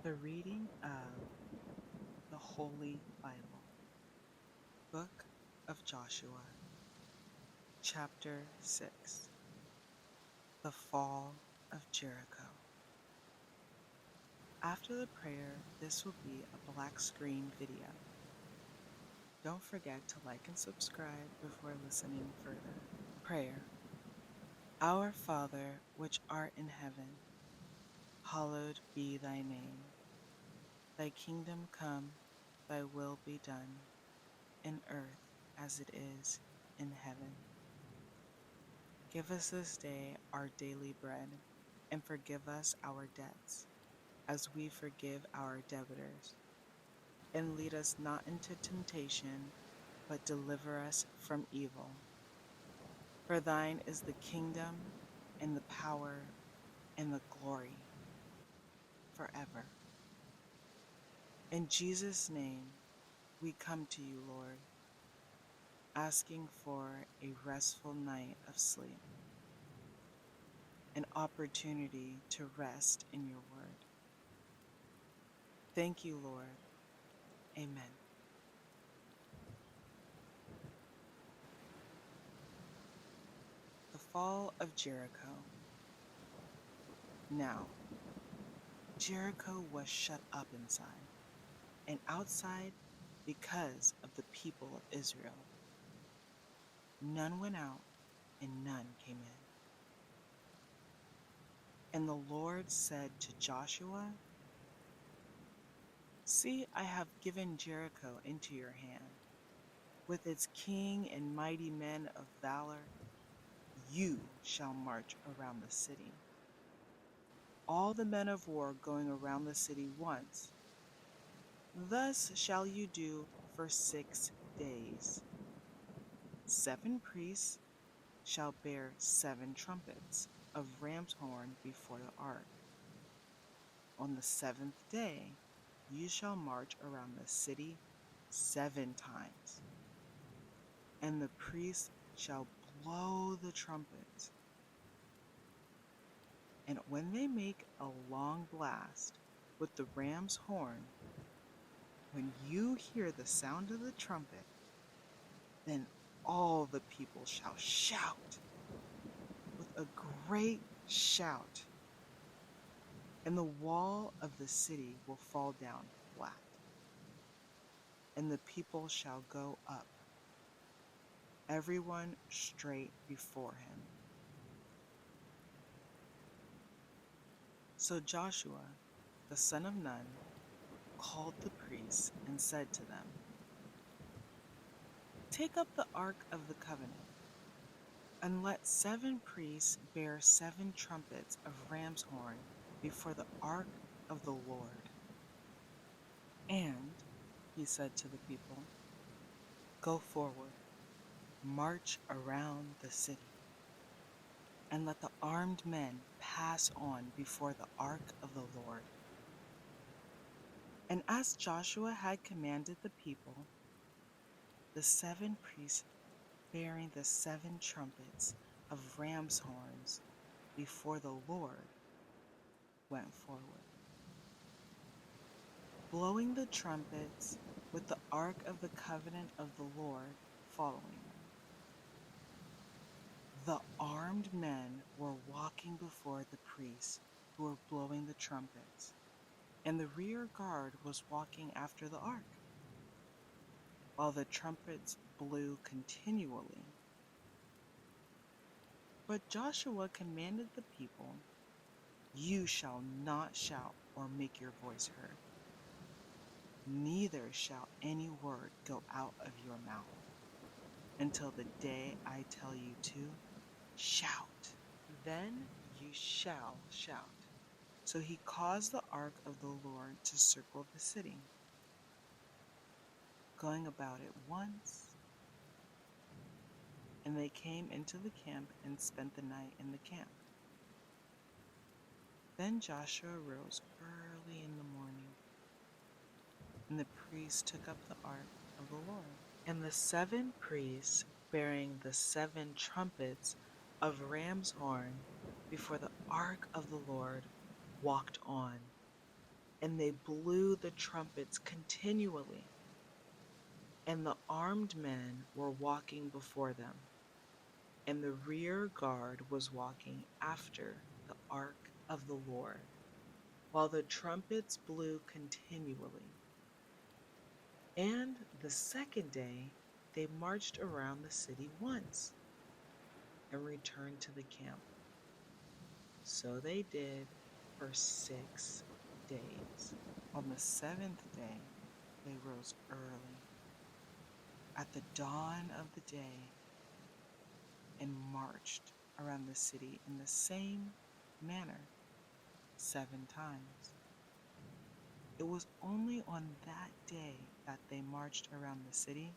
The reading of the Holy Bible, Book of Joshua, Chapter 6, The Fall of Jericho. After the prayer, this will be a black screen video. Don't forget to like and subscribe before listening further. Prayer. Our Father, which art in heaven, hallowed be thy name. Thy kingdom come, thy will be done, in earth as it is in heaven. Give us this day our daily bread, and forgive us our debts, as we forgive our debtors. And lead us not into temptation, but deliver us from evil. For thine is the kingdom, and the power, and the glory, forever. In Jesus' name, we come to you, Lord, asking for a restful night of sleep, an opportunity to rest in your word. Thank you, Lord. Amen. The Fall of Jericho. Now, Jericho was shut up inside and outside because of the people of Israel. None went out and none came in. And the Lord said to Joshua, See, I have given Jericho into your hand, with its king and mighty men of valor. You shall march around the city. All the men of war going around the city once. Thus shall you do for 6 days. 7 priests shall bear 7 trumpets of ram's horn before the ark. On the 7th day you shall march around the city 7 times, and the priests shall blow the trumpets. And when they make a long blast with the ram's horn, when you hear the sound of the trumpet, then all the people shall shout with a great shout, and the wall of the city will fall down flat, and the people shall go up, everyone straight before him. So Joshua, the son of Nun, called the priests and said to them, Take up the ark of the covenant, and let 7 priests bear 7 trumpets of ram's horn before the ark of the Lord. And he said to the people, Go forward, march around the city, and let the armed men pass on before the ark of the Lord. And as Joshua had commanded the people, the 7 priests bearing the 7 trumpets of ram's horns before the Lord went forward, blowing the trumpets with the ark of the covenant of the Lord following them. The armed men were walking before the priests who were blowing the trumpets, and the rear guard was walking after the ark, while the trumpets blew continually. But Joshua commanded the people, You shall not shout or make your voice heard, neither shall any word go out of your mouth until the day I tell you to shout. Then you shall shout. So he caused the ark of the Lord to circle the city, going about it once, and they came into the camp and spent the night in the camp. Then Joshua rose early in the morning, and the priests took up the ark of the Lord. And the 7 priests bearing the 7 trumpets of ram's horn before the ark of the Lord walked on, and they blew the trumpets continually, and the armed men were walking before them, and the rear guard was walking after the ark of the Lord, while the trumpets blew continually. And the second day they marched around the city once and returned to the camp. So they did for 6 days. On the seventh day they rose early at the dawn of the day and marched around the city in the same manner 7 times. It was only on that day that they marched around the city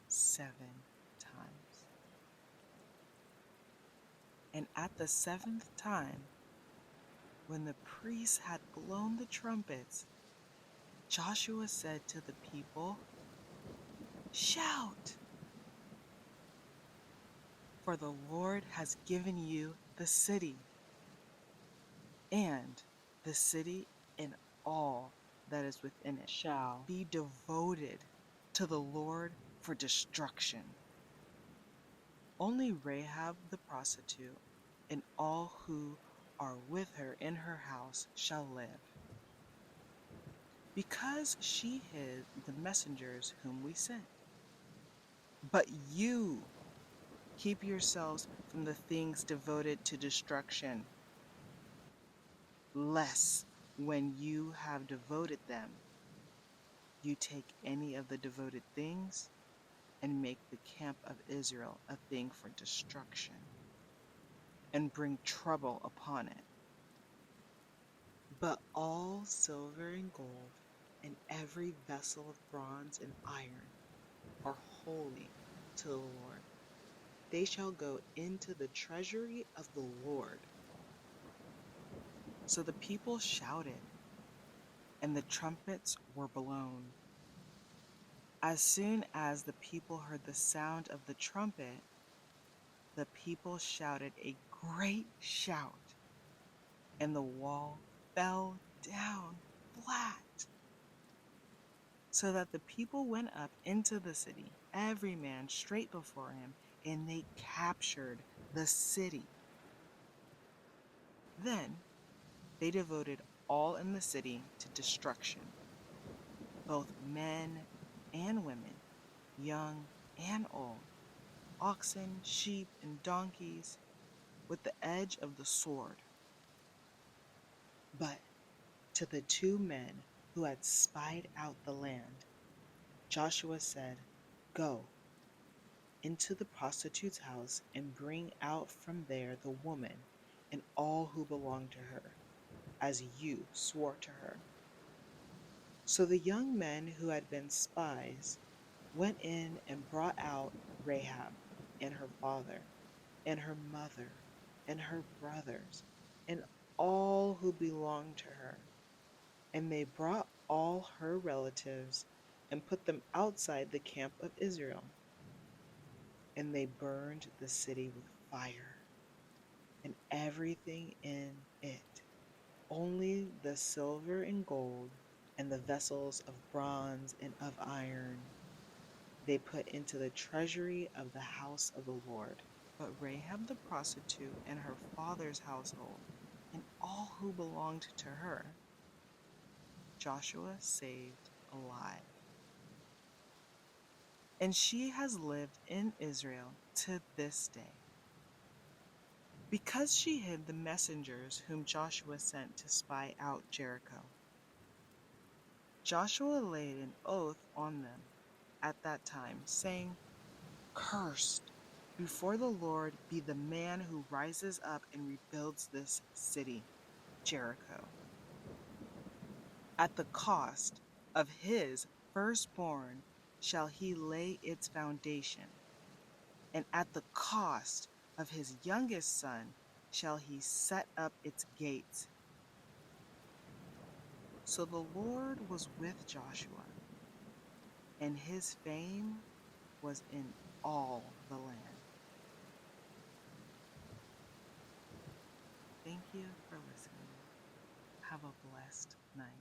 7 times. And at the seventh time, when the priests had blown the trumpets, Joshua said to the people, "Shout, for the Lord has given you the city, and the city and all that is within it shall be devoted to the Lord for destruction. Only Rahab the prostitute and all who are with her in her house shall live, because she hid the messengers whom we sent. But you keep yourselves from the things devoted to destruction, lest when you have devoted them, you take any of the devoted things and make the camp of Israel a thing for destruction and bring trouble upon it. But all silver and gold and every vessel of bronze and iron are holy to the Lord. They shall go into the treasury of the Lord." So the people shouted, and the trumpets were blown. As soon as the people heard the sound of the trumpet, the people shouted a great shout, and the wall fell down flat, so that the people went up into the city, every man straight before him, and they captured the city. Then they devoted all in the city to destruction, both men and women, young and old, oxen, sheep, and donkeys, with the edge of the sword. But to the 2 men who had spied out the land, Joshua said, "Go into the prostitute's house and bring out from there the woman and all who belong to her, as you swore to her." So the young men who had been spies went in and brought out Rahab and her father and her mother and her brothers and all who belonged to her. And they brought all her relatives and put them outside the camp of Israel. And they burned the city with fire and everything in it. Only the silver and gold and the vessels of bronze and of iron they put into the treasury of the house of the Lord. But Rahab the prostitute and her father's household and all who belonged to her, Joshua saved alive. And she has lived in Israel to this day, because she hid the messengers whom Joshua sent to spy out Jericho. Joshua laid an oath on them at that time, saying, "Cursed before the Lord be the man who rises up and rebuilds this city, Jericho. At the cost of his firstborn shall he lay its foundation, and at the cost of his youngest son shall he set up its gates." So the Lord was with Joshua, and his fame was in all the land. Thank you for listening. Have a blessed night.